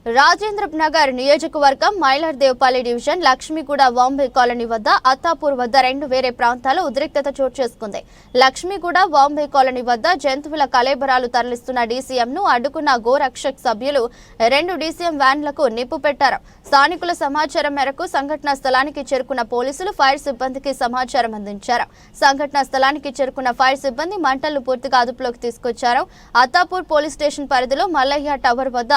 రాజేంద్ర నగర్ నియోజకవర్గం Mailardevpally division Lakshmiguda Vambay colony వద్ద అత్తాపూర్ వద్ద రెండు వేరే ప్రాంతాల్లో ఉద్రిక్తత చోటు చేసుకుంది. లక్ష్మీగూడ వాంబే కాలనీ వద్ద జంతువుల కళేబరాలు తరలిస్తున్న డీసీఎంను అడ్డుకున్న గోరక్షక్ సభ్యులు రెండు డీసీఎం వ్యాన్లకు నిప్పు పెట్టారు. స్థానికుల సమాచారం మేరకు సంఘటనా స్థలానికి చేరుకున్న పోలీసులు ఫైర్ సిబ్బందికి సమాచారం అందించారు. సంఘటనా స్థలానికి చేరుకున్న ఫైర్ సిబ్బంది మంటలను పూర్తిగా అదుపులోకి తీసుకొచ్చారు. అత్తాపూర్ పోలీస్ స్టేషన్ పరిధిలో మల్లయ్య టవర్ వద్ద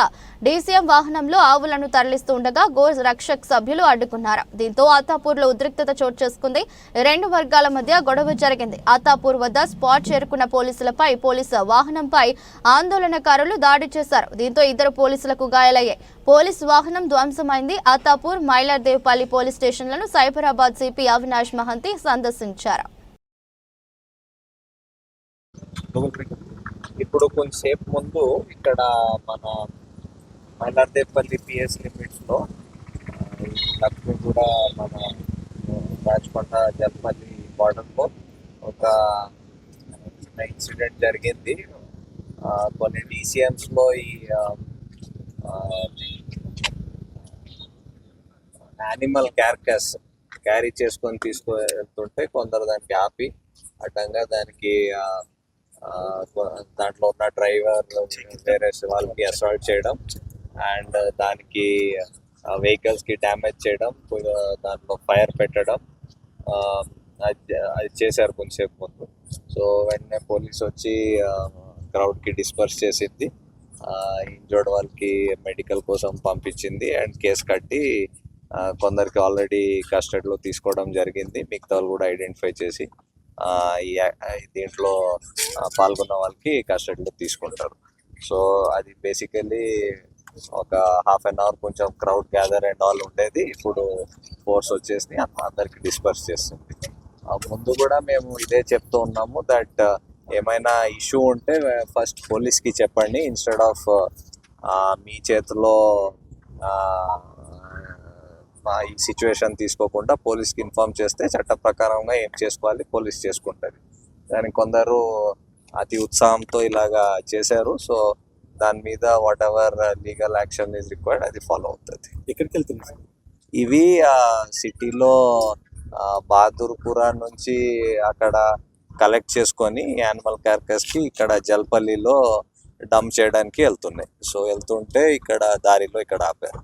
డీసీఎం వాహనంలో ఆవులను తరలిస్తూ ఉండగా గో రక్షక్ సభ్యులు అడ్డుకున్నారు. దీంతో అత్తాపూర్ లో ఉద్రిక్తత చోటు చేసుకుంది. రెండు వర్గాల మధ్య గొడవ జరిగింది. అత్తాపూర్ వద్ద స్పాట్ చేరుకున్న పోలీసులపై పోలీసు వాహనంపై ఆందోళనకారులు దాడి చేశారు. దీంతో ఇద్దరు పోలీసులకు గాయాలయ్యాయి. పోలీసు వాహనం ధ్వంసమైంది. అత్తాపూర్ మైలార్దేవపల్లి పోలీస్ స్టేషన్లను సైబరాబాద్ సిపి అవినాష్ మహంతి సందర్శించారు. ఇప్పుడు కొంచెంసేపు ముందు ఇక్కడ మన మైలార్దేవపల్లి పిఎస్ లిమిట్స్లో లక్ష్మీగూడ మన రాజకొండ జల్పల్లి బార్డర్లో ఒక చిన్న ఇన్సిడెంట్ జరిగింది. కొన్ని డీసీఎంస్లో ఈ యానిమల్ క్యార్కస్ క్యారీ చేసుకొని తీసుకువెళ్తుంటే కొందరు దానికి ఆపి అడ్డంగా దానికి దాంట్లో ఉన్న డ్రైవర్ వేరే వాళ్ళకి అసాల్ట్ చేయడం అండ్ దానికి వెహికల్స్ కి డ్యామేజ్ చేయడం, దాంట్లో ఫైర్ పెట్టడం అది చేశారు కొంచెంసేపు ముందు. సో వెంటనే పోలీస్ వచ్చి క్రౌడ్ కి డిస్పర్స్ చేసింది. ఇంజర్డ్ వాళ్ళకి మెడికల్ కోసం పంపించింది అండ్ కేసు కట్టి కొందరికి ఆల్రెడీ కస్టడీలో తీసుకోవడం జరిగింది. మిగతా వాళ్ళు కూడా ఐడెంటిఫై చేసి దీంట్లో పాల్గొన్న వాళ్ళకి కస్టడీలో తీసుకుంటారు. సో అది బేసికలీ ఒక హాఫ్ అన్ అవర్ కొంచెం క్రౌడ్ గ్యాదర్ అండ్ ఆల్ ఉండేది. ఇప్పుడు ఫోర్స్ వచ్చేసి అందరికి డిస్పర్స్ చేస్తుంది. ముందు కూడా మేము ఇదే చెప్తూ ఉన్నాము దట్ ఏమైనా ఇష్యూ ఉంటే ఫస్ట్ పోలీస్కి చెప్పండి, ఇన్స్టెడ్ ఆఫ్ మీ చేతిలో ఈ సిచ్యువేషన్ తీసుకోకుండా పోలీస్కి ఇన్ఫార్మ్ చేస్తే చట్ట ప్రకారంగా ఏం చేసుకోవాలి పోలీస్ చేసుకుంటుంది. దానికి కొందరు అతి ఉత్సాహంతో ఇలాగా చేశారు. సో దాని మీద what ever legal action is required అది ఫాలో అవుతుంది. ఎక్కడికి వెళ్తున్నారు ఇవి సిటీలో బహదూర్పురా నుంచి అక్కడ కలెక్ట్ చేసుకొని యానిమల్ క్యార్కస్కి ఇక్కడ జల్పల్లిలో డంప్ చేయడానికి వెళ్తున్నాయి. సో వెళ్తుంటే ఇక్కడ దారిలో ఇక్కడ ఆపారు.